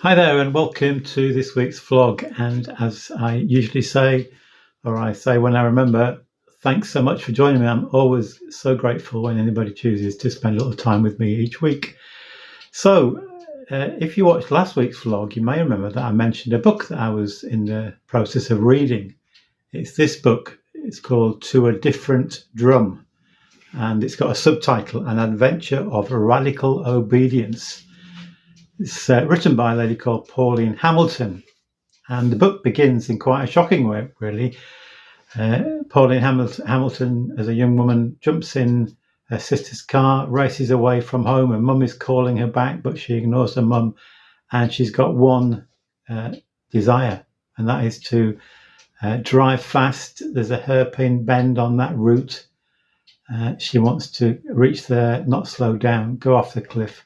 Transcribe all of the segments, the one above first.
Hi there, and welcome to this week's vlog. And as I usually say, or I say when I remember, thanks so much for joining me. I'm always so grateful when anybody chooses to spend a little time with me each week. So, if you watched last week's vlog, you may remember that I mentioned a book that I was in the process of reading. It's this book. It's called To a Different Drum, and it's got a subtitle, An Adventure of Radical Obedience. It's written by a lady called Pauline Hamilton, and the book begins in quite a shocking way, really. Pauline Hamilton, as a young woman, jumps in her sister's car, races away from home, and mum is calling her back, but she ignores her mum, and she's got one desire, and that is to drive fast. There's a hairpin bend on that route. She wants to reach there, not slow down, go off the cliff.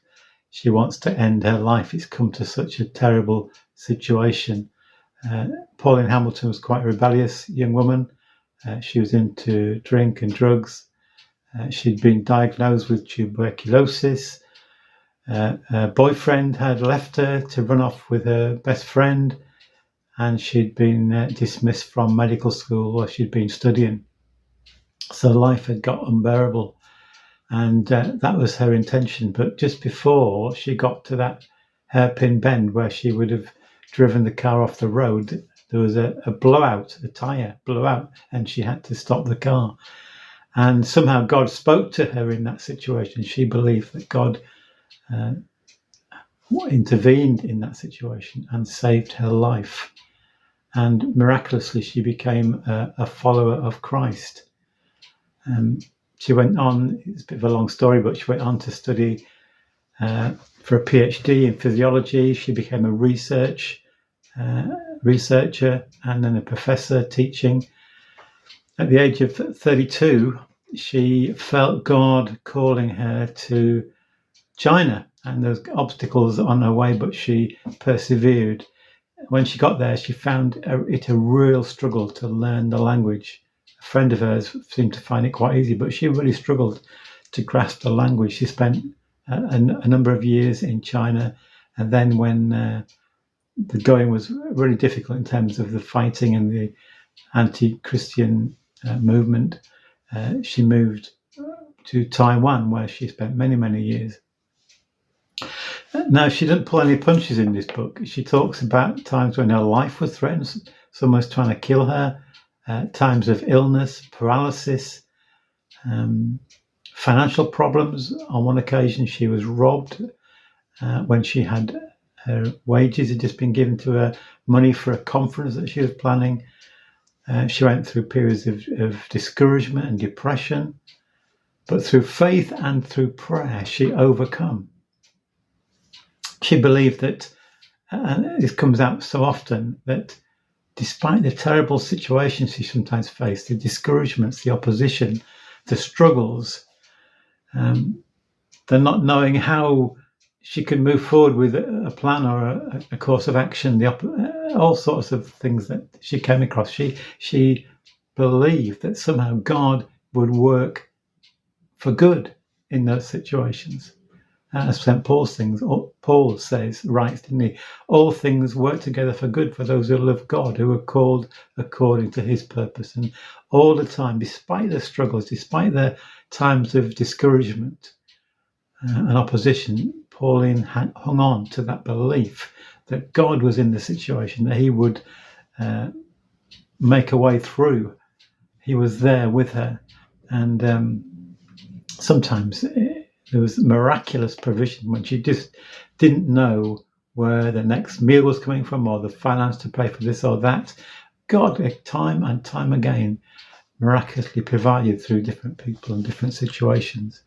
She wants to end her life. It's come to such a terrible situation. Pauline Hamilton was quite a rebellious young woman. She was into drink and drugs. She'd been diagnosed with tuberculosis. Her boyfriend had left her to run off with her best friend, and she'd been dismissed from medical school where she'd been studying. So life had got unbearable. And that was her intention. But just before she got to that hairpin bend where she would have driven the car off the road, there was a blowout, a tyre blew out, and she had to stop the car. And somehow God spoke to her in that situation. She believed that God intervened in that situation and saved her life. And miraculously, she became a follower of Christ. She went on, it's a bit of a long story, but she went on to study for a PhD in physiology. She became a researcher and then a professor teaching. At the age of 32, she felt God calling her to China, and there was obstacles on her way, but she persevered. When she got there, she found it a real struggle to learn the language. A friend of hers seemed to find it quite easy, but she really struggled to grasp the language. She spent a number of years in China, and then when the going was really difficult in terms of the fighting and the anti-Christian movement, she moved to Taiwan, where she spent many, many years. Now, she didn't pull any punches in this book. She talks about times when her life was threatened, someone was trying to kill her, times of illness, paralysis, financial problems. On one occasion, she was robbed when she had her wages had just been given to her, money for a conference that she was planning. She went through periods of discouragement and depression, but through faith and through prayer, she overcome. She believed that, and this comes out so often, that despite the terrible situations she sometimes faced, the discouragements, the opposition, the struggles, the not knowing how she could move forward with a plan or a course of action, all sorts of things that she came across. She believed that somehow God would work for good in those situations. As St. Paul writes, didn't he? All things work together for good for those who love God, who are called according to his purpose. And all the time, despite the struggles, despite the times of discouragement and opposition, Pauline hung on to that belief that God was in the situation, that he would make a way through. He was there with her. And sometimes there was miraculous provision when she just didn't know where the next meal was coming from or the finance to pay for this or that. God, time and time again, miraculously provided through different people and different situations.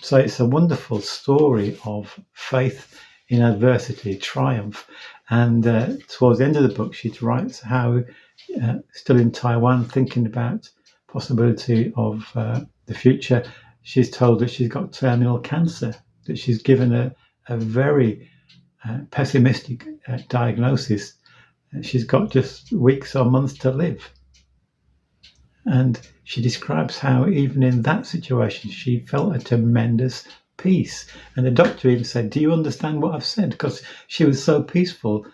So it's a wonderful story of faith in adversity, triumph. And towards the end of the book, she writes how, still in Taiwan, thinking about possibility of the future, she's told that she's got terminal cancer, that she's given a very pessimistic diagnosis. She's got just weeks or months to live. And she describes how even in that situation, she felt a tremendous peace. And the doctor even said, "Do you understand what I've said?" Because she was so peaceful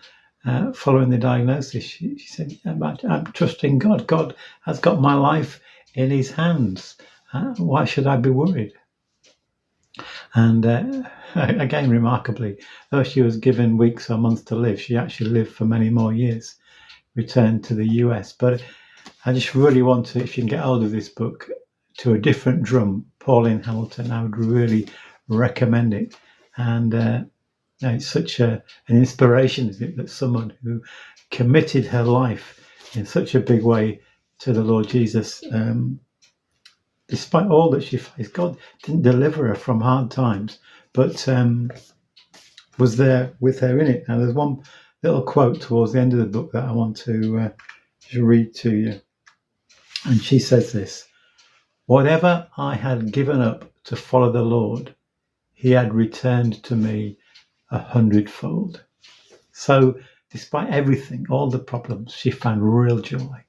following the diagnosis. She said, "Yeah, but I'm trusting God. God has got my life in his hands. Why should I be worried?" And again, remarkably, though she was given weeks or months to live, she actually lived for many more years, returned to the US. But I just really want to, if you can get hold of this book, To a Different Drum, Pauline Hamilton, I would really recommend it. And it's such an inspiration, isn't it, that someone who committed her life in such a big way to the Lord Jesus, despite all that she faced, God didn't deliver her from hard times, but was there with her in it. Now, there's one little quote towards the end of the book that I want to read to you. And she says this: "Whatever I had given up to follow the Lord, he had returned to me 100-fold." So despite everything, all the problems, she found real joy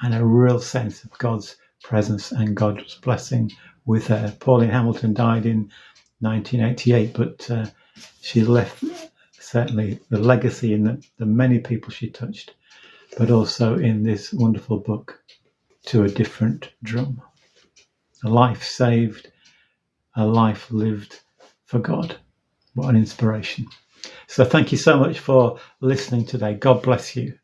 and a real sense of God's presence and God's blessing with her. Pauline Hamilton died in 1988, but she left certainly the legacy in the many people she touched, but also in this wonderful book, To a Different Drum. A life saved, a life lived for God. What an inspiration. So thank you so much for listening today. God bless you.